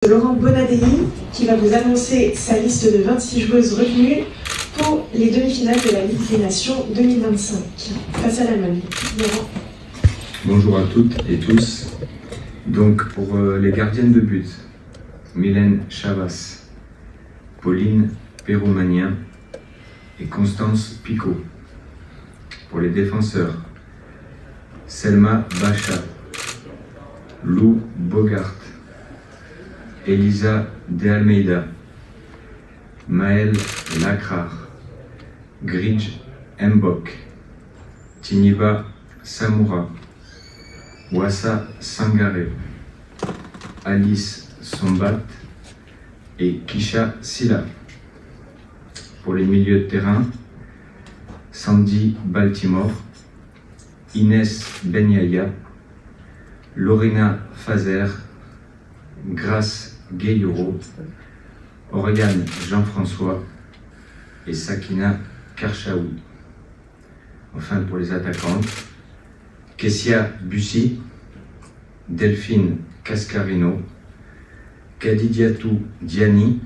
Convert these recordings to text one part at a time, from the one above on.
Laurent Bonadei qui va vous annoncer sa liste de 26 joueuses retenues pour les demi-finales de la Ligue des Nations 2025 face à l'Allemagne. Laurent. Bonjour à toutes et tous. Donc pour les gardiennes de but, Mylène Chavas, Pauline Perromanien et Constance Picot. Pour les défenseurs, Selma Bacha, Lou Bogart, Elisa De Almeida, Maëlle Lacrar, Gridge Mbok, Tiniba Samoura, Wassa Sangare, Alice Sombat et Kisha Silla. Pour les milieux de terrain, Sandy Baltimore, Inès Benyaya, Lorena Fazer, Grace Gayuro, Oriane Jean-François et Sakina Karchaoui. Enfin pour les attaquantes, Kessia Bussy, Delphine Cascarino, Kadidiatou Diani,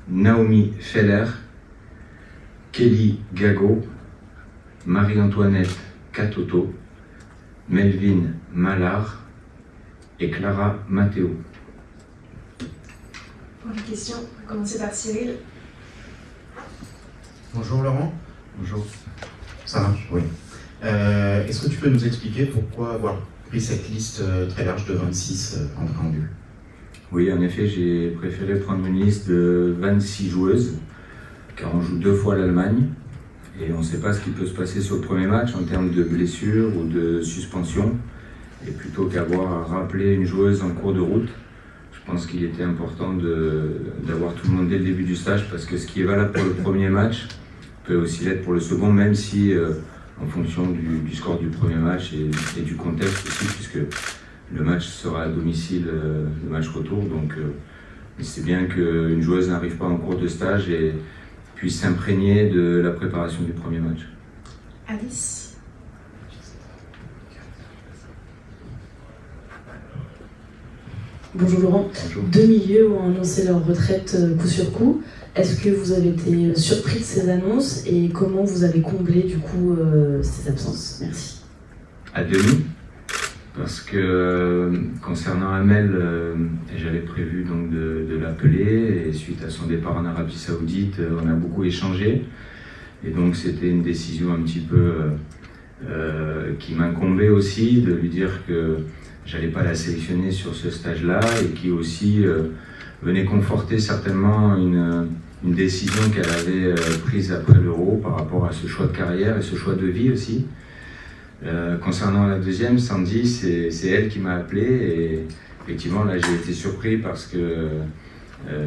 Naomi Feller, Kelly Gago, Marie-Antoinette Katoto, Melvin Mallard et Clara Matteo. Pour les questions, on va commencer par Cyril. Bonjour Laurent. Bonjour. Ça marche, oui. Est-ce que tu peux nous expliquer pourquoi avoir pris cette liste très large de 26 en préambule? Oui, en effet, j'ai préféré prendre une liste de 26 joueuses, car on joue 2 fois l'Allemagne, et on ne sait pas ce qui peut se passer sur le premier match en termes de blessures ou de suspension. Et plutôt qu'avoir à rappeler une joueuse en cours de route, je pense qu'il était important d'avoir tout le monde dès le début du stage, parce que ce qui est valable pour le premier match peut aussi l'être pour le second, même si en fonction du score du premier match et du contexte aussi, puisque le match sera à domicile, le match retour. Donc c'est bien qu'une joueuse n'arrive pas en cours de stage et puisse s'imprégner de la préparation du premier match. Alice. Bonjour Laurent. Bonjour. 2 milieux ont annoncé leur retraite coup sur coup. Est-ce que vous avez été surpris de ces annonces et comment vous avez comblé du coup ces absences? Merci. À demi, parce que concernant Amel, j'avais prévu donc de l'appeler, et suite à son départ en Arabie Saoudite, on a beaucoup échangé, et donc c'était une décision un petit peu qui m'incombait aussi, de lui dire que j'allais pas la sélectionner sur ce stage-là, et qui aussi venait conforter certainement une décision qu'elle avait prise après l'Euro par rapport à ce choix de carrière et ce choix de vie aussi. Concernant la deuxième, Sandy, c'est elle qui m'a appelé, et effectivement là j'ai été surpris parce que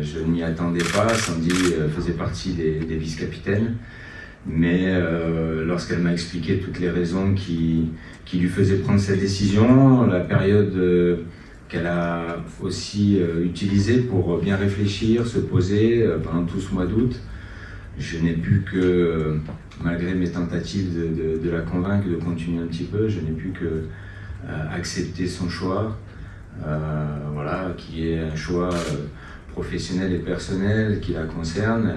je n'y attendais pas. Sandy faisait partie des vice-capitaines, mais lorsqu'elle m'a expliqué toutes les raisons qui lui faisaient prendre cette décision, la période qu'elle a aussi utilisée pour bien réfléchir, se poser pendant tout ce mois d'août, je n'ai pu que, malgré mes tentatives de la convaincre de continuer un petit peu, je n'ai pu que accepter son choix, voilà, qui est un choix professionnel et personnel qui la concerne.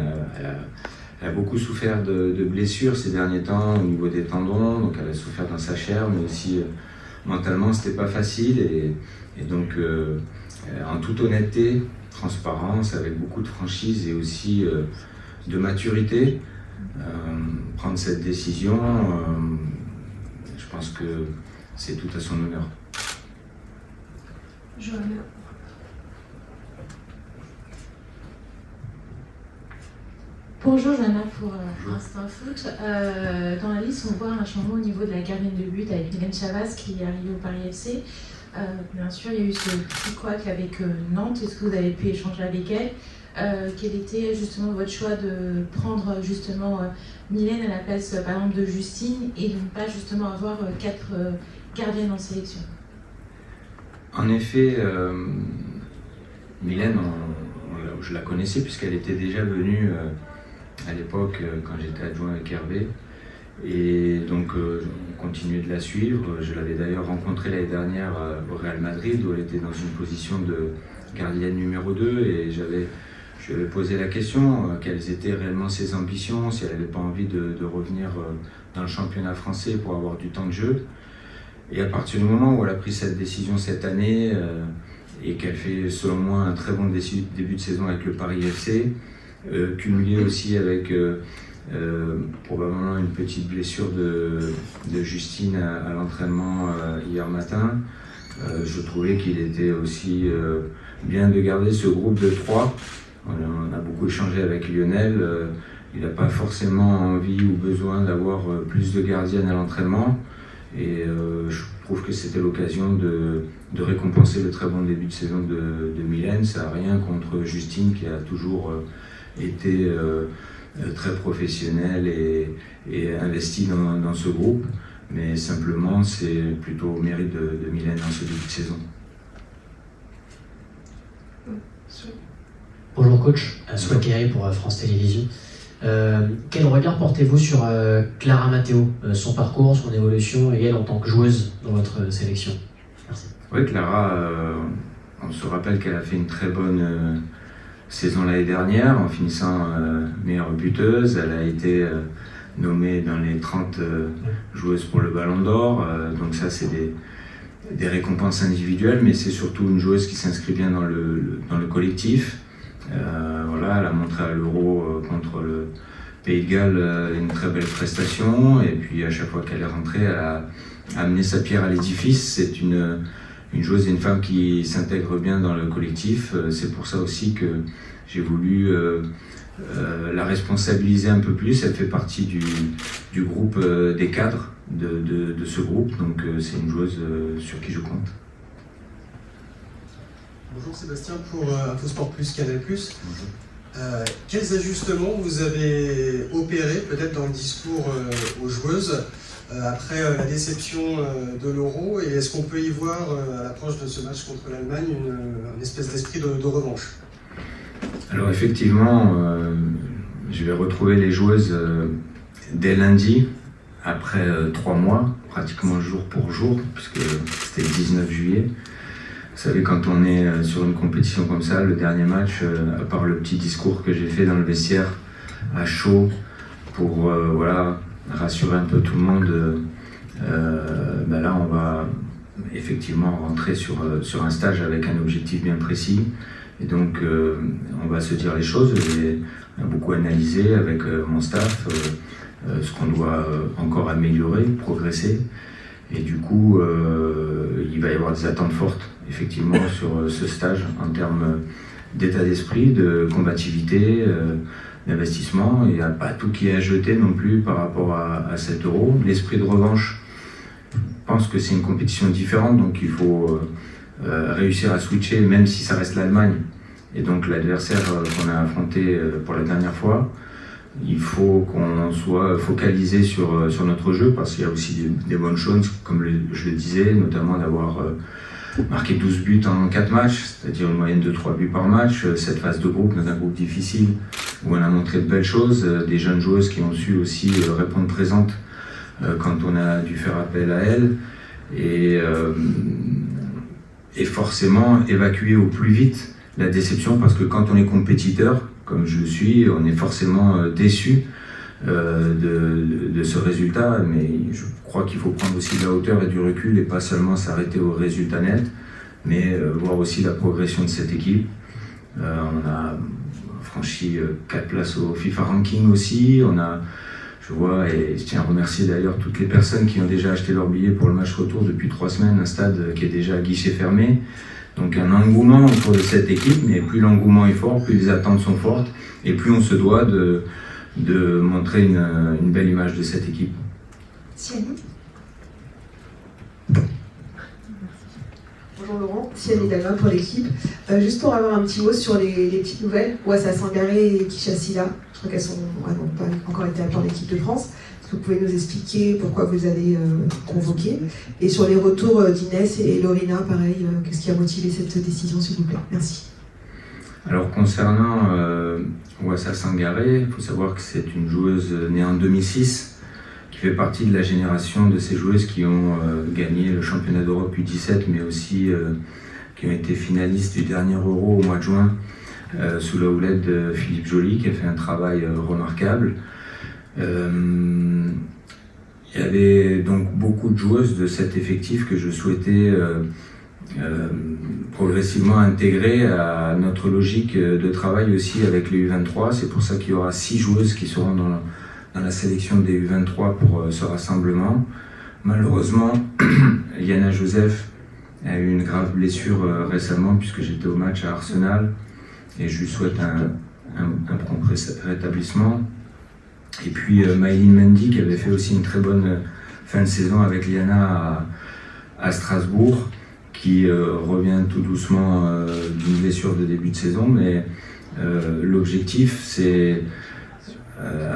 Elle a beaucoup souffert de blessures ces derniers temps au niveau des tendons, donc elle a souffert dans sa chair, mais aussi mentalement c'était pas facile, et donc en toute honnêteté, transparence, avec beaucoup de franchise et aussi de maturité, prendre cette décision, je pense que c'est tout à son honneur. Johanna. Bonjour Johanna pour Instant Foot. Dans la liste, on voit un changement au niveau de la gardienne de but avec Mylène Chavas qui est arrivée au Paris FC. Bien sûr, il y a eu ce petit couac avec Nantes. Est-ce que vous avez pu échanger avec elle? Quel était justement votre choix de prendre justement Mylène à la place par exemple de Justine et de ne pas justement avoir 4 gardiennes en sélection? En effet, Mylène, je la connaissais puisqu'elle était déjà venue à l'époque quand j'étais adjoint avec Hervé, et donc on continuait de la suivre. Je l'avais d'ailleurs rencontrée l'année dernière au Real Madrid, où elle était dans une position de gardienne numéro 2 et je lui avais posé la question, quelles étaient réellement ses ambitions, si elle n'avait pas envie de revenir dans le championnat français pour avoir du temps de jeu. Et à partir du moment où elle a pris cette décision cette année et qu'elle fait selon moi un très bon début de saison avec le Paris FC, cumulé aussi avec probablement une petite blessure de Justine à l'entraînement hier matin, je trouvais qu'il était aussi bien de garder ce groupe de 3. On a beaucoup échangé avec Lionel, il n'a pas forcément envie ou besoin d'avoir plus de gardiennes à l'entraînement et je trouve que c'était l'occasion de récompenser le très bon début de saison de Mylène. Ça n'a rien contre Justine qui a toujours été très professionnelle et investie dans ce groupe, mais simplement c'est plutôt au mérite de Mylène dans ce début de saison. Bonjour coach, Sois Kerry pour France Télévisions. Quel regard portez-vous sur Clara Matteo, son parcours, son évolution et elle en tant que joueuse dans votre sélection? Merci. Oui, Clara, on se rappelle qu'elle a fait une très bonne saison l'année dernière en finissant meilleure buteuse. Elle a été nommée dans les 30 joueuses pour le Ballon d'Or. Donc ça, c'est des récompenses individuelles, mais c'est surtout une joueuse qui s'inscrit bien dans le collectif. Voilà, elle a montré à l'Euro contre le Pays de Galles une très belle prestation et puis à chaque fois qu'elle est rentrée, elle a amené sa pierre à l'édifice. C'est une joueuse et une femme qui s'intègre bien dans le collectif. C'est pour ça aussi que j'ai voulu la responsabiliser un peu plus. Elle fait partie du groupe des cadres de ce groupe, donc c'est une joueuse sur qui je compte. Bonjour Sébastien pour InfoSport Plus, Canal+. Quels ajustements vous avez opérés peut-être dans le discours aux joueuses après la déception de l'Euro, et est-ce qu'on peut y voir à l'approche de ce match contre l'Allemagne une espèce d'esprit de revanche? Alors effectivement, je vais retrouver les joueuses dès lundi, après 3 mois, pratiquement jour pour jour, puisque c'était le 19 juillet. Vous savez, quand on est sur une compétition comme ça, le dernier match, à part le petit discours que j'ai fait dans le vestiaire à chaud pour voilà, rassurer un peu tout le monde, ben là on va effectivement rentrer sur un stage avec un objectif bien précis. Et donc on va se dire les choses. On a beaucoup analysé avec mon staff ce qu'on doit encore améliorer, progresser. Et du coup, il va y avoir des attentes fortes, effectivement, sur ce stage en termes d'état d'esprit, de combativité, d'investissement. Il n'y a pas tout qui est à jeter non plus par rapport à cet Euro. L'esprit de revanche, je pense que c'est une compétition différente, donc il faut réussir à switcher, même si ça reste l'Allemagne. Et donc l'adversaire qu'on a affronté pour la dernière fois, il faut qu'on soit focalisé sur notre jeu, parce qu'il y a aussi des bonnes choses, comme je le disais, notamment d'avoir marqué 12 buts en 4 matchs, c'est-à-dire une moyenne de 3 buts par match, cette phase de groupe dans un groupe difficile, où on a montré de belles choses, des jeunes joueuses qui ont su aussi répondre présentes quand on a dû faire appel à elles, et forcément évacuer au plus vite la déception, parce que quand on est compétiteur, comme je le suis, on est forcément déçu de ce résultat, mais je crois qu'il faut prendre aussi de la hauteur et du recul et pas seulement s'arrêter au résultat net, mais voir aussi la progression de cette équipe. On a franchi 4 places au FIFA Ranking aussi. Je vois, et je tiens à remercier d'ailleurs toutes les personnes qui ont déjà acheté leur billet pour le match retour depuis 3 semaines, un stade qui est déjà à guichet fermé. Donc un engouement autour de cette équipe, mais plus l'engouement est fort, plus les attentes sont fortes, et plus on se doit de montrer une belle image de cette équipe. Siani. Bonjour Laurent, Siani Dalma pour l'équipe. Juste pour avoir un petit mot sur les petites nouvelles, Ouassa Sangaré et Kisha Silla, je crois qu'elles n'ont pas encore été appelées en équipe de France. Est-ce que vous pouvez nous expliquer pourquoi vous avez convoqué? Et sur les retours d'Inès et Lorina, pareil, qu'est-ce qui a motivé cette décision, s'il vous plaît? Merci. Alors concernant Ouassa Sangaré, il faut savoir que c'est une joueuse née en 2006, qui fait partie de la génération de ces joueuses qui ont gagné le championnat d'Europe U17, mais aussi qui ont été finalistes du dernier Euro au mois de juin, sous la houlette de Philippe Joly, qui a fait un travail remarquable. Il y avait donc beaucoup de joueuses de cet effectif que je souhaitais progressivement intégrer à notre logique de travail aussi avec les U23. C'est pour ça qu'il y aura 6 joueuses qui seront dans la sélection des U23 pour ce rassemblement. Malheureusement, Yana Joseph a eu une grave blessure récemment, puisque j'étais au match à Arsenal, et je lui souhaite un prompt rétablissement. Et puis Maïline Mendy, qui avait fait aussi une très bonne fin de saison avec Liana à Strasbourg, qui revient tout doucement d'une blessure de début de saison, mais l'objectif, c'est,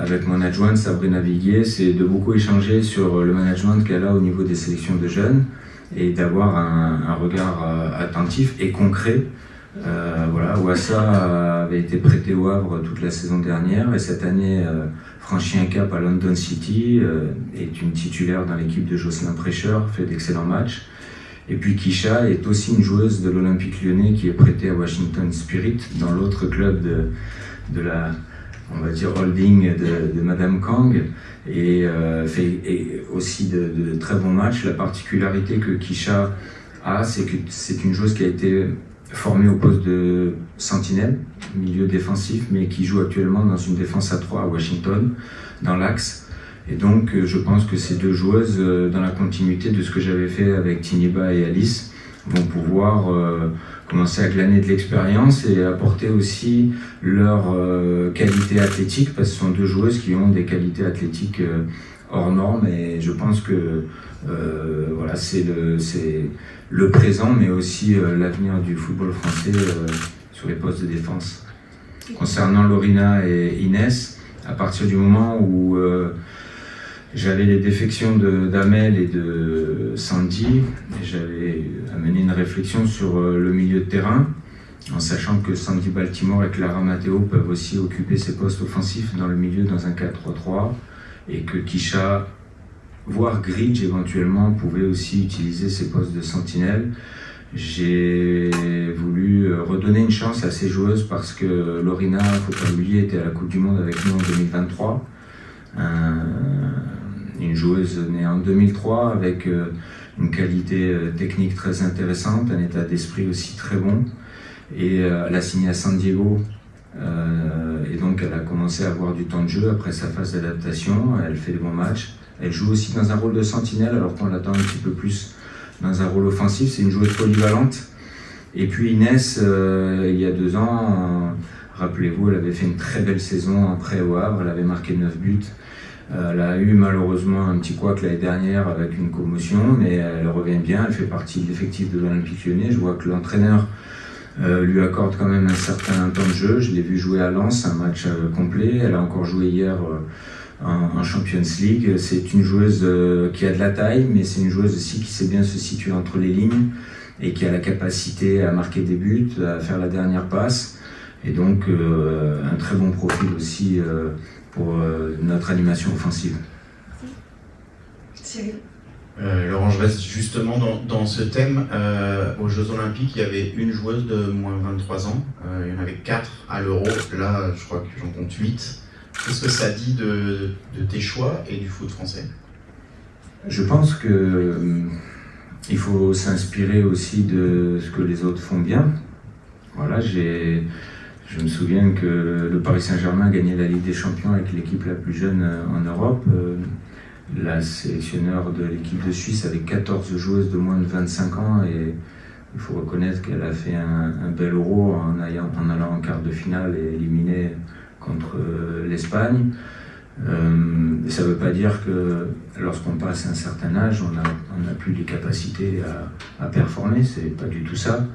avec mon adjointe Sabrina Viguier, c'est de beaucoup échanger sur le management qu'elle a au niveau des sélections de jeunes et d'avoir un regard attentif et concret. Voilà, Ouassa avait été prêté au Havre toute la saison dernière et cette année franchit un cap à London City, est une titulaire dans l'équipe de Jocelyn Prêcheur, fait d'excellents matchs. Et puis Kisha est aussi une joueuse de l'Olympique Lyonnais qui est prêtée à Washington Spirit, dans l'autre club de la, on va dire, holding de Madame Kang, et fait aussi de très bons matchs. La particularité que Kisha a, c'est que c'est une joueuse qui a été formée au poste de sentinelle, milieu défensif, mais qui joue actuellement dans une défense à 3 à Washington, dans l'axe. Et donc, je pense que ces deux joueuses, dans la continuité de ce que j'avais fait avec Tiniba et Alice, vont pouvoir commencer à glaner de l'expérience et apporter aussi leur qualité athlétique, parce que ce sont deux joueuses qui ont des qualités athlétiques hors normes. Et je pense que voilà, c'est le présent, mais aussi l'avenir du football français sur les postes de défense. Concernant Lorina et Inès, à partir du moment où j'avais les défections d'Amel et de Sandy, j'avais amené une réflexion sur le milieu de terrain, en sachant que Sandy Baltimore et Clara Matteo peuvent aussi occuper ces postes offensifs dans le milieu dans un 4-3-3, et que Kisha, voire Gridge éventuellement, pouvait aussi utiliser ces postes de sentinelle. J'ai voulu redonner une chance à ces joueuses parce que Lorina, faut pas l'oublier, était à la Coupe du Monde avec nous en 2023. Une joueuse née en 2003 avec une qualité technique très intéressante, un état d'esprit aussi très bon. Et elle a signé à San Diego et donc elle a commencé à avoir du temps de jeu après sa phase d'adaptation. Elle fait des bons matchs. Elle joue aussi dans un rôle de sentinelle alors qu'on l'attend un petit peu plus dans un rôle offensif. C'est une joueuse polyvalente. Et puis Inès, il y a 2 ans, rappelez-vous, elle avait fait une très belle saison en prêt au Havre. Elle avait marqué 9 buts. Elle a eu malheureusement un petit couac l'année dernière avec une commotion, mais elle revient bien. Elle fait partie de l'effectif de l'Olympique Lyonnais. Je vois que l'entraîneur lui accorde quand même un certain temps de jeu. Je l'ai vu jouer à Lens, un match complet. Elle a encore joué hier en Champions League. C'est une joueuse qui a de la taille, mais c'est une joueuse aussi qui sait bien se situer entre les lignes et qui a la capacité à marquer des buts, à faire la dernière passe. Et donc un très bon profil aussi pour notre animation offensive. Cyril. Laurent, je reste justement dans ce thème. Aux Jeux Olympiques, il y avait une joueuse de moins de 23 ans. Il y en avait 4 à l'Euro. Là, je crois que j'en compte 8. Qu'est-ce que ça dit de tes choix et du foot français? Je pense que il faut s'inspirer aussi de ce que les autres font bien. Voilà, je me souviens que le Paris Saint-Germain a gagné la Ligue des Champions avec l'équipe la plus jeune en Europe. La sélectionneur de l'équipe de Suisse avait 14 joueuses de moins de 25 ans et il faut reconnaître qu'elle a fait un bel Euro en allant en quart de finale et éliminée contre l'Espagne. Ça ne veut pas dire que lorsqu'on passe un certain âge, on n'a plus les capacités à performer, c'est pas du tout ça.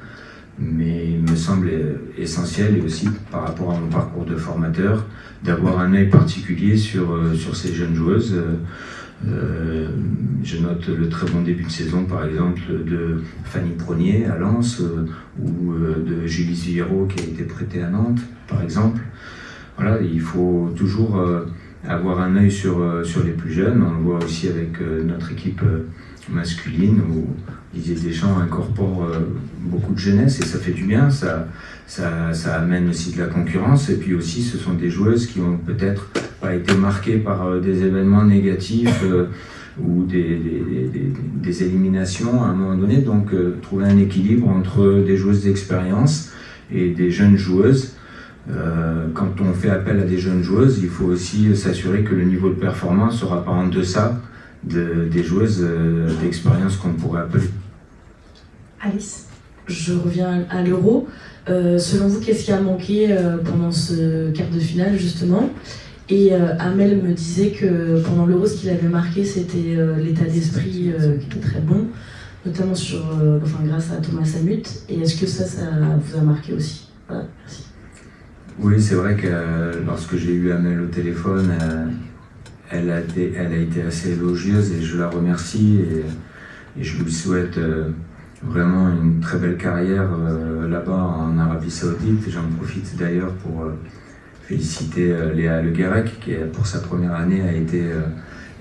Mais il me semble essentiel, et aussi par rapport à mon parcours de formateur, d'avoir un œil particulier sur ces jeunes joueuses. Je note le très bon début de saison, par exemple, de Fanny Pronier à Lens, ou de Julie Villero qui a été prêtée à Nantes, par exemple. Voilà, il faut toujours avoir un œil sur les plus jeunes. On le voit aussi avec notre équipe masculine où Didier Deschamps incorpore beaucoup de jeunesse et ça fait du bien, ça amène aussi de la concurrence et puis aussi ce sont des joueuses qui ont peut-être pas été marquées par des événements négatifs ou des éliminations à un moment donné, donc trouver un équilibre entre des joueuses d'expérience et des jeunes joueuses. Quand on fait appel à des jeunes joueuses, il faut aussi s'assurer que le niveau de performance ne sera pas en deçà des joueuses d'expérience qu'on pourrait appeler. Alice? Je reviens à l'Euro. Selon vous, qu'est-ce qui a manqué pendant ce quart de finale, justement? Et Amel me disait que pendant l'Euro, ce qu'il avait marqué, c'était l'état d'esprit qui était très bon, notamment grâce à Thomas Samut. Et est-ce que ça vous a marqué aussi? Voilà, merci. Oui, c'est vrai que lorsque j'ai eu Amel au téléphone, elle a été assez élogieuse et je la remercie et je lui souhaite vraiment une très belle carrière là-bas en Arabie Saoudite. J'en profite d'ailleurs pour féliciter Léa Le Guérec qui pour sa première année a été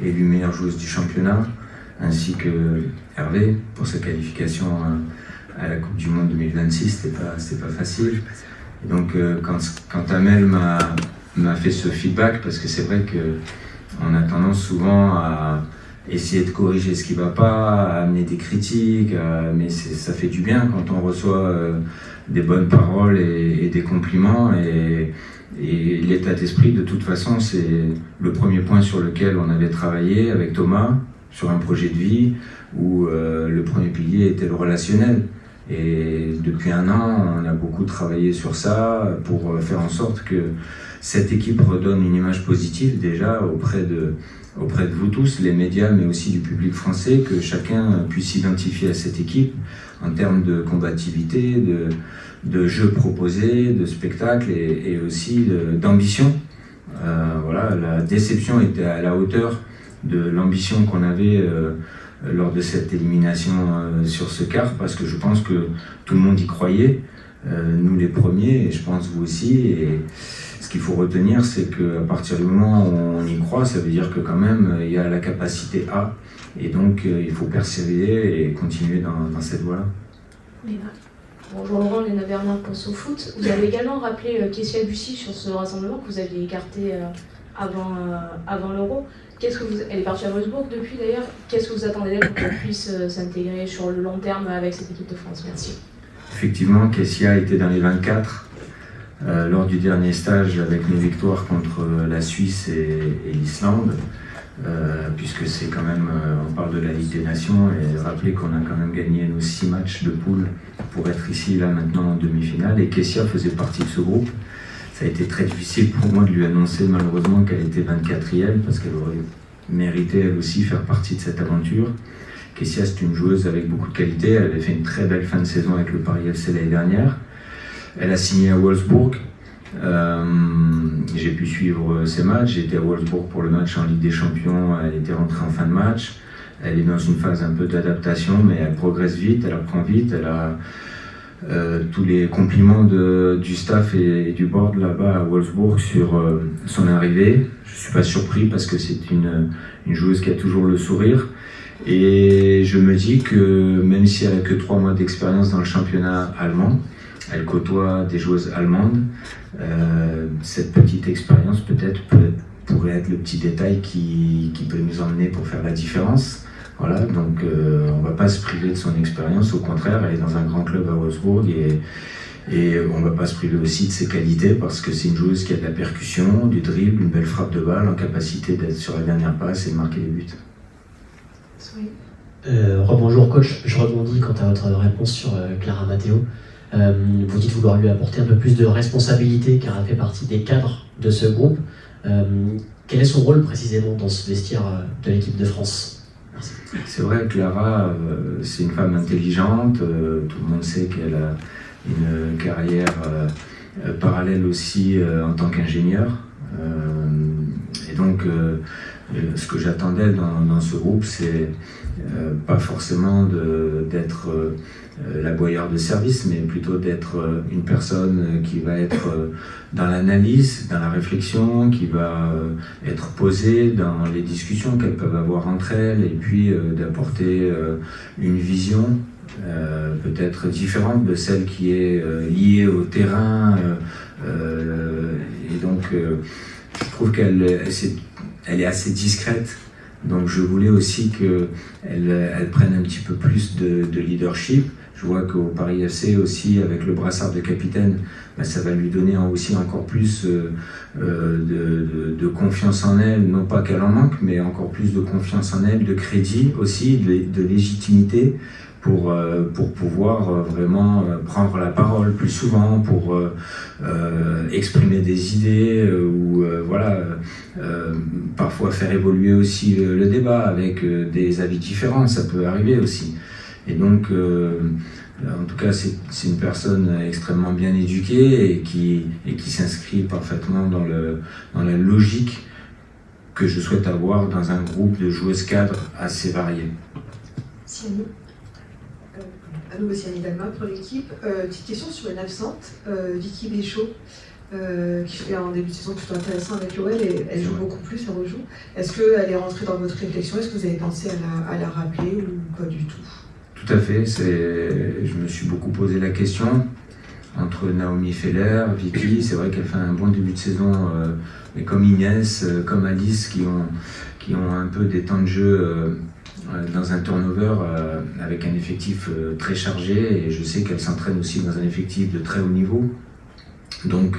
élue meilleure joueuse du championnat, ainsi que Hervé pour sa qualification à la Coupe du Monde 2026. C'était pas facile. Et donc quand Amel m'a fait ce feedback, parce que c'est vrai qu'on a tendance souvent à essayer de corriger ce qui ne va pas, à amener des critiques, mais ça fait du bien quand on reçoit des bonnes paroles et des compliments. Et l'état d'esprit, de toute façon, c'est le premier point sur lequel on avait travaillé avec Thomas, sur un projet de vie, où le premier pilier était le relationnel. Et depuis un an, on a beaucoup travaillé sur ça pour faire en sorte que cette équipe redonne une image positive déjà auprès de vous tous, les médias, mais aussi du public français, que chacun puisse s'identifier à cette équipe en termes de combativité, de jeux proposés, de spectacles et aussi d'ambition. Voilà, la déception était à la hauteur de l'ambition qu'on avait lors de cette élimination sur ce quart, parce que je pense que tout le monde y croyait, nous les premiers, et je pense vous aussi. Et ce qu'il faut retenir, c'est qu'à partir du moment où on y croit, ça veut dire que quand même il y a la capacité à, et donc il faut persévérer et continuer dans cette voie-là. Bonjour Laurent, Léna Bernard pense au foot. Vous avez également rappelé Kessia Bussy sur ce rassemblement que vous aviez écarté avant l'Euro. Elle est partie à Wolfsburg depuis d'ailleurs. Qu'est-ce que vous attendez d'elle pour qu'elle puisse s'intégrer sur le long terme avec cette équipe de France? Merci. Effectivement, Kessia était dans les 24 lors du dernier stage avec nos victoires contre la Suisse et l'Islande, puisque c'est quand même, on parle de la Ligue des Nations, et rappeler qu'on a quand même gagné nos 6 matchs de poule pour être ici, là, maintenant en demi-finale, et Kessia faisait partie de ce groupe. Ça a été très difficile pour moi de lui annoncer malheureusement qu'elle était 24e, parce qu'elle aurait mérité elle aussi faire partie de cette aventure. Kessia, c'est une joueuse avec beaucoup de qualité, elle avait fait une très belle fin de saison avec le Paris FC l'année dernière. Elle a signé à Wolfsburg, j'ai pu suivre ses matchs, j'étais à Wolfsburg pour le match en Ligue des Champions, elle était rentrée en fin de match. Elle est dans une phase un peu d'adaptation, mais elle progresse vite, elle apprend vite, elle a tous les compliments du staff et du board là-bas à Wolfsburg sur son arrivée. Je ne suis pas surpris parce que c'est une joueuse qui a toujours le sourire. Et je me dis que même si elle n'a que 3 mois d'expérience dans le championnat allemand, elle côtoie des joueuses allemandes. Cette petite expérience peut-être pourrait être le petit détail qui peut nous emmener pour faire la différence. Voilà, donc on ne va pas se priver de son expérience, au contraire, elle est dans un grand club à Wolfsburg et on ne va pas se priver aussi de ses qualités parce que c'est une joueuse qui a de la percussion, du dribble, une belle frappe de balle, en capacité d'être sur la dernière passe et de marquer les buts. Oui. Rebonjour coach, je rebondis quant à votre réponse sur Clara Matteo. Vous dites vouloir lui apporter un peu plus de responsabilité car elle fait partie des cadres de ce groupe. Quel est son rôle précisément dans ce vestiaire de l'équipe de France? C'est vrai que Clara, c'est une femme intelligente, tout le monde sait qu'elle a une carrière parallèle aussi en tant qu'ingénieure. Et donc, ce que j'attendais dans ce groupe, c'est pas forcément d'être l'aboyeur de service, mais plutôt d'être une personne qui va être dans l'analyse, dans la réflexion, qui va être posée dans les discussions qu'elles peuvent avoir entre elles, et puis d'apporter une vision peut-être différente de celle qui est liée au terrain. Et donc, je trouve qu'elle est assez discrète. Donc je voulais aussi qu'elle prenne un petit peu plus de leadership. Je vois qu'au Paris FC aussi, avec le brassard de capitaine, ça va lui donner aussi encore plus de confiance en elle. Non pas qu'elle en manque, mais encore plus de confiance en elle, de crédit aussi, de légitimité pour pouvoir vraiment prendre la parole plus souvent, pour exprimer des idées ou parfois faire évoluer aussi le débat avec des avis différents, ça peut arriver aussi. Et donc, en tout cas, c'est une personne extrêmement bien éduquée et qui s'inscrit parfaitement dans la logique que je souhaite avoir dans un groupe de joueuses cadres assez variées. Siani. À nouveau Siani Dalma pour l'équipe. Petite question sur une absente, Vicky Béchaud, qui fait un début de saison plutôt intéressant avec l'OL et elle joue beaucoup plus, elle rejoue. Est-ce qu'elle est rentrée dans votre réflexion? Est-ce que vous avez pensé à la rappeler ou pas du tout? Tout à fait, je me suis beaucoup posé la question. Entre Naomi Feller, Vicky, c'est vrai qu'elle fait un bon début de saison, mais comme Inès, comme Alice, qui ont un peu des temps de jeu dans un turnover avec un effectif très chargé, et je sais qu'elle s'entraîne aussi dans un effectif de très haut niveau. Donc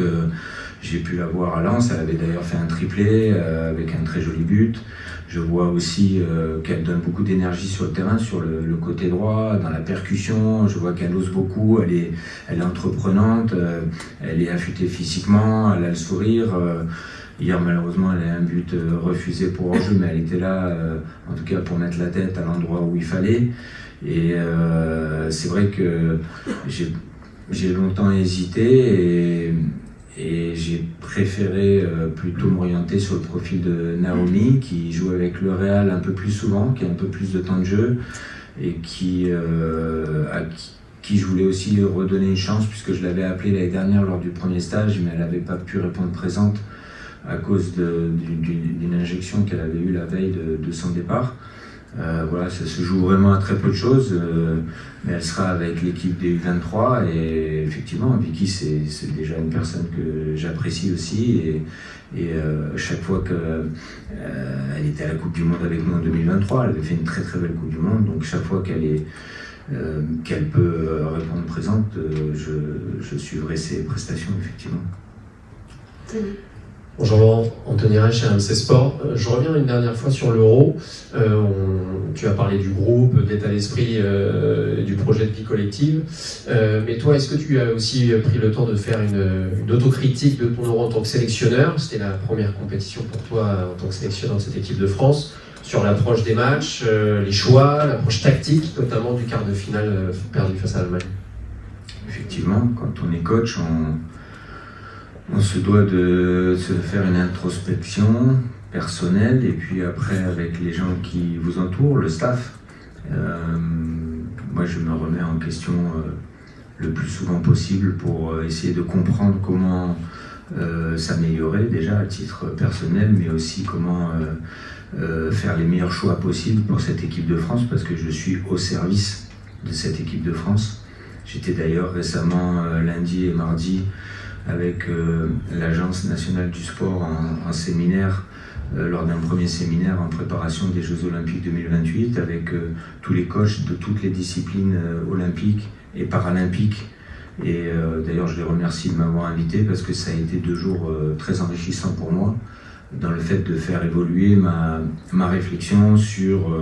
j'ai pu la voir à Lens, elle avait d'ailleurs fait un triplé avec un très joli but. Je vois aussi qu'elle donne beaucoup d'énergie sur le terrain, sur le côté droit, dans la percussion. Je vois qu'elle ose beaucoup, elle est entreprenante, elle est affûtée physiquement, elle a le sourire. Hier, malheureusement, elle a un but refusé pour hors-jeu, mais elle était là, en tout cas, pour mettre la tête à l'endroit où il fallait. Et c'est vrai que j'ai longtemps hésité et j'ai préféré plutôt m'orienter sur le profil de Naomi, qui joue avec le Real un peu plus souvent, qui a un peu plus de temps de jeu, et qui je voulais aussi redonner une chance, puisque je l'avais appelée l'année dernière lors du premier stage, mais elle n'avait pas pu répondre présente à cause d'une injection qu'elle avait eue la veille de son départ. Voilà, ça se joue vraiment à très peu de choses, mais elle sera avec l'équipe des U23 et effectivement, Vicky, c'est déjà une personne que j'apprécie aussi et chaque fois qu'elle était à la Coupe du Monde avec nous en 2023, elle avait fait une très très belle Coupe du Monde, donc chaque fois qu'elle peut répondre présente, je suivrai ses prestations, effectivement. Bonjour Laurent, Anthony Reich chez RMC Sport. Je reviens une dernière fois sur l'Euro. Tu as parlé du groupe, de l'état d'esprit, du projet de vie collective. Mais toi, est-ce que tu as aussi pris le temps de faire une autocritique de ton Euro en tant que sélectionneur? C'était la première compétition pour toi en tant que sélectionneur de cette équipe de France. Sur l'approche des matchs, les choix, l'approche tactique, notamment du quart de finale perdu face à l'Allemagne. Effectivement, quand on est coach, on se doit de se faire une introspection personnelle et puis après avec les gens qui vous entourent, le staff. Moi je me remets en question le plus souvent possible pour essayer de comprendre comment s'améliorer déjà à titre personnel, mais aussi comment faire les meilleurs choix possibles pour cette équipe de France, parce que je suis au service de cette équipe de France. J'étais d'ailleurs récemment lundi et mardi avec l'Agence nationale du sport en séminaire, lors d'un premier séminaire en préparation des Jeux Olympiques 2028, avec tous les coachs de toutes les disciplines olympiques et paralympiques. Et d'ailleurs, je les remercie de m'avoir invité parce que ça a été 2 jours très enrichissants pour moi, dans le fait de faire évoluer ma réflexion sur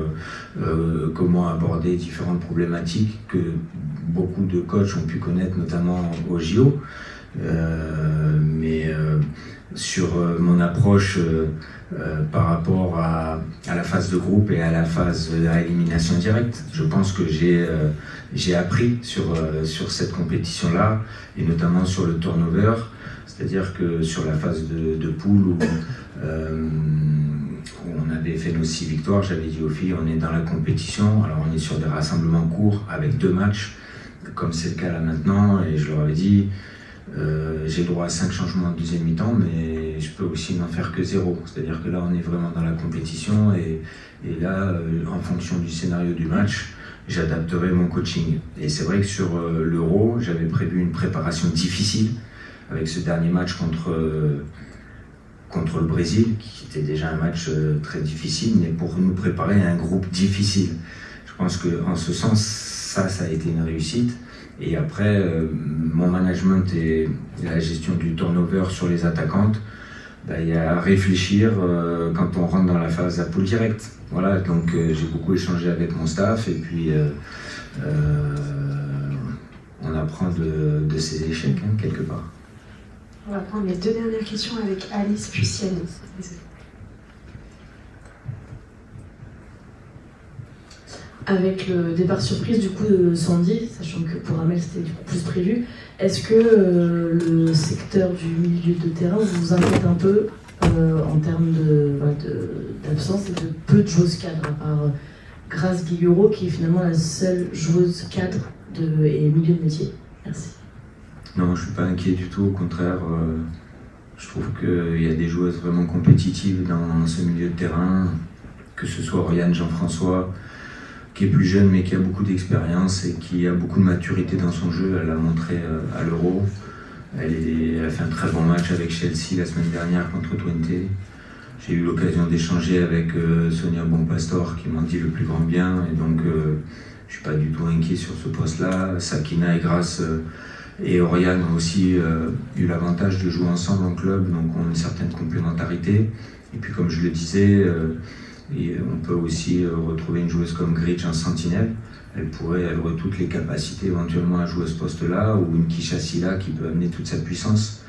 comment aborder différentes problématiques que beaucoup de coachs ont pu connaître, notamment au JO. Mais sur mon approche par rapport à la phase de groupe et à la phase à élimination directe, je pense que j'ai appris sur cette compétition-là, et notamment sur le turnover, c'est-à-dire que sur la phase de poule où on avait fait nos 6 victoires, j'avais dit aux filles, on est dans la compétition, alors on est sur des rassemblements courts avec 2 matchs, comme c'est le cas là maintenant, et je leur avais dit, j'ai le droit à 5 changements en deuxième mi-temps, mais je peux aussi n'en faire que 0. C'est-à-dire que là, on est vraiment dans la compétition, et là, en fonction du scénario du match, j'adapterai mon coaching. Et c'est vrai que sur l'Euro, j'avais prévu une préparation difficile, avec ce dernier match contre le Brésil, qui était déjà un match très difficile, mais pour nous préparer à un groupe difficile. Je pense qu'en ce sens, ça a été une réussite. Et après, mon management et la gestion du turnover sur les attaquantes, il y a à réfléchir quand on rentre dans la phase à poule directe. Voilà, donc j'ai beaucoup échangé avec mon staff, et puis on apprend de ses échecs, hein, quelque part. On va prendre les 2 dernières questions avec Alice puis Sienne. Avec le départ surprise du coup de Sandy, sachant que pour Amel c'était du coup plus prévu, est-ce que le secteur du milieu de terrain vous inquiète un peu en termes d'absence et de peu de joueuses cadres, à part Grace Guillero qui est finalement la seule joueuse cadre et milieu de métier? Merci. Non, je ne suis pas inquiet du tout, au contraire, je trouve qu'il y a des joueuses vraiment compétitives dans ce milieu de terrain, que ce soit Oriane Jean-François, qui est plus jeune mais qui a beaucoup d'expérience et qui a beaucoup de maturité dans son jeu. Elle l'a montré à l'Euro. Elle a fait un très bon match avec Chelsea la semaine dernière contre Twente. J'ai eu l'occasion d'échanger avec Sonia Bonpastor qui m'en dit le plus grand bien, et donc je ne suis pas du tout inquiet sur ce poste-là. Sakina et Grace et Oriane ont aussi eu l'avantage de jouer ensemble en club, donc ont une certaine complémentarité. Et puis comme je le disais, et on peut aussi retrouver une joueuse comme Gritch en sentinelle. Elle aurait toutes les capacités éventuellement à jouer à ce poste-là, ou une Kisha Silla qui peut amener toute sa puissance.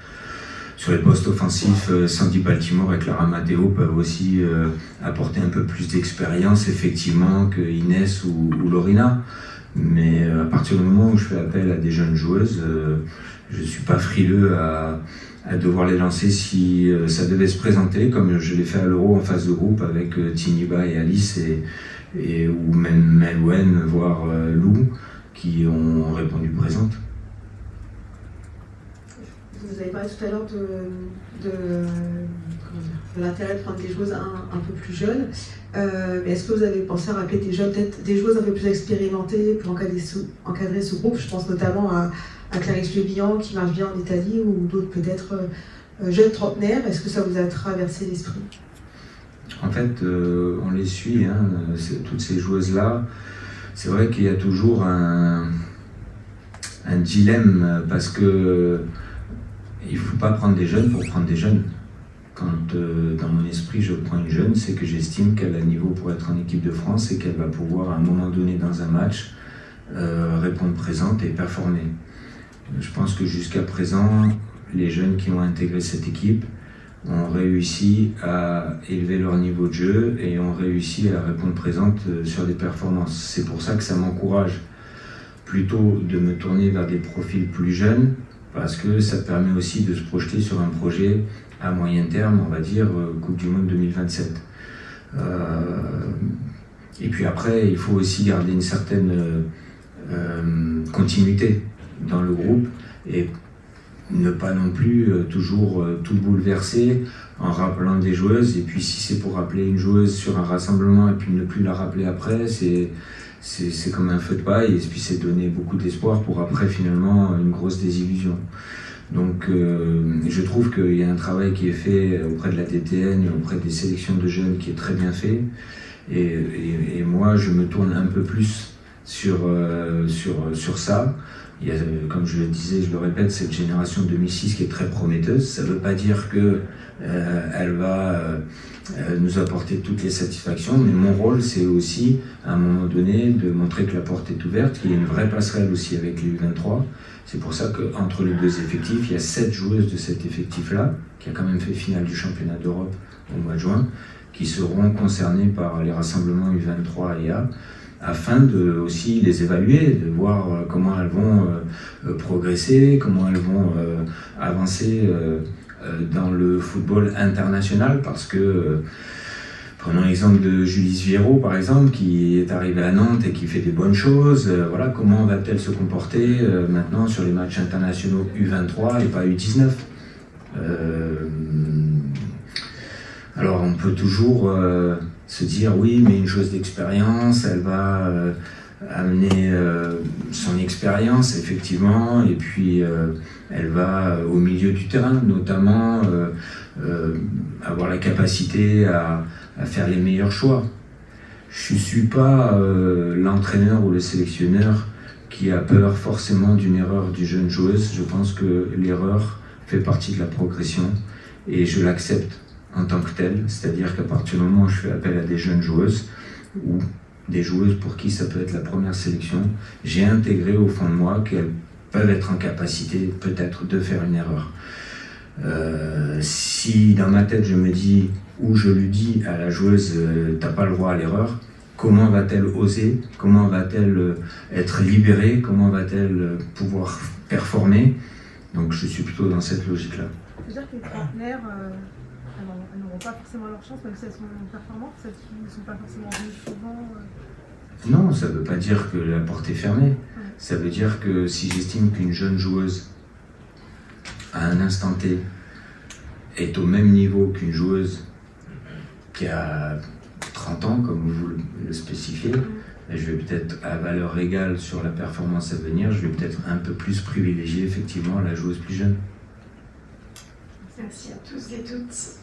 Sur les postes offensifs, Sandy Baltimore et Clara Matteo peuvent aussi apporter un peu plus d'expérience, effectivement, que Inès ou Lorina. Mais à partir du moment où je fais appel à des jeunes joueuses, je ne suis pas frileux à devoir les lancer si ça devait se présenter, comme je l'ai fait à l'Euro en phase de groupe avec Tiniba et Alice, ou même Melouen, voire Lou, qui ont répondu présente. Vous avez parlé tout à l'heure de l'intérêt de prendre des joueuses un peu plus jeunes. Est-ce que vous avez pensé à rappeler peut-être des joueuses un peu plus expérimentées pour encadrer ce groupe? Je pense notamment à Clarisse Lebihan qui marche bien en Italie, ou d'autres peut-être jeunes trentenaires. Est-ce que ça vous a traversé l'esprit? En fait, on les suit, hein, toutes ces joueuses-là. C'est vrai qu'il y a toujours un dilemme, parce que il ne faut pas prendre des jeunes pour prendre des jeunes. Quand dans mon esprit je prends une jeune, c'est que j'estime qu'elle a le niveau pour être en équipe de France et qu'elle va pouvoir à un moment donné dans un match répondre présente et performer. Je pense que jusqu'à présent, les jeunes qui ont intégré cette équipe ont réussi à élever leur niveau de jeu et ont réussi à répondre présente sur des performances. C'est pour ça que ça m'encourage plutôt de me tourner vers des profils plus jeunes, parce que ça permet aussi de se projeter sur un projet à moyen terme, on va dire Coupe du Monde 2027. Et puis après, il faut aussi garder une certaine continuité dans le groupe et ne pas non plus toujours tout bouleverser en rappelant des joueuses. Et puis si c'est pour rappeler une joueuse sur un rassemblement et puis ne plus la rappeler après, c'est comme un feu de paille, et puis c'est donner beaucoup d'espoir pour après finalement une grosse désillusion. Donc je trouve qu'il y a un travail qui est fait auprès de la TTN et auprès des sélections de jeunes qui est très bien fait, et moi je me tourne un peu plus sur ça. Il y a, comme je le disais, je le répète, cette génération 2006 qui est très prometteuse. Ça ne veut pas dire qu'elle va nous apporter toutes les satisfactions, mais mon rôle, c'est aussi, à un moment donné, de montrer que la porte est ouverte, qu'il y a une vraie passerelle aussi avec les U23. C'est pour ça qu'entre les deux effectifs, il y a 7 joueuses de cet effectif-là, qui a quand même fait finale du championnat d'Europe au mois de juin, qui seront concernées par les rassemblements U23 et A, afin de aussi les évaluer, de voir comment elles vont progresser, comment elles vont avancer dans le football international, parce que Prenons l'exemple de Julis Viero, par exemple, qui est arrivée à Nantes et qui fait des bonnes choses. Voilà, comment va-t-elle se comporter maintenant sur les matchs internationaux U23 et pas U19 Alors, on peut toujours se dire, oui, mais une chose d'expérience, elle va amener son expérience, effectivement, et puis elle va au milieu du terrain, notamment avoir la capacité à faire les meilleurs choix. Je ne suis pas l'entraîneur ou le sélectionneur qui a peur forcément d'une erreur d'une jeune joueuse. Je pense que l'erreur fait partie de la progression et je l'accepte en tant que telle, c'est-à-dire qu'à partir du moment où je fais appel à des jeunes joueuses ou des joueuses pour qui ça peut être la première sélection, j'ai intégré au fond de moi qu'elles peuvent être en capacité peut-être de faire une erreur. Si dans ma tête je me dis, ou je lui dis à la joueuse t'as pas le droit à l'erreur, comment va-t-elle oser, comment va-t-elle être libérée, comment va-t-elle pouvoir performer? Donc je suis plutôt dans cette logique-là. C'est-à-dire que les trentenaires, elles n'auront pas forcément leur chance, même si elles sont performantes, celles qui ne sont pas forcément venues souvent. Non, ça ne veut pas dire que la porte est fermée. Ouais. Ça veut dire que si j'estime qu'une jeune joueuse, à un instant T, est au même niveau qu'une joueuse qui a 30 ans, comme vous le spécifiez, je vais peut-être à valeur égale sur la performance à venir, je vais peut-être un peu plus privilégier effectivement la joueuse plus jeune. Merci à tous et toutes.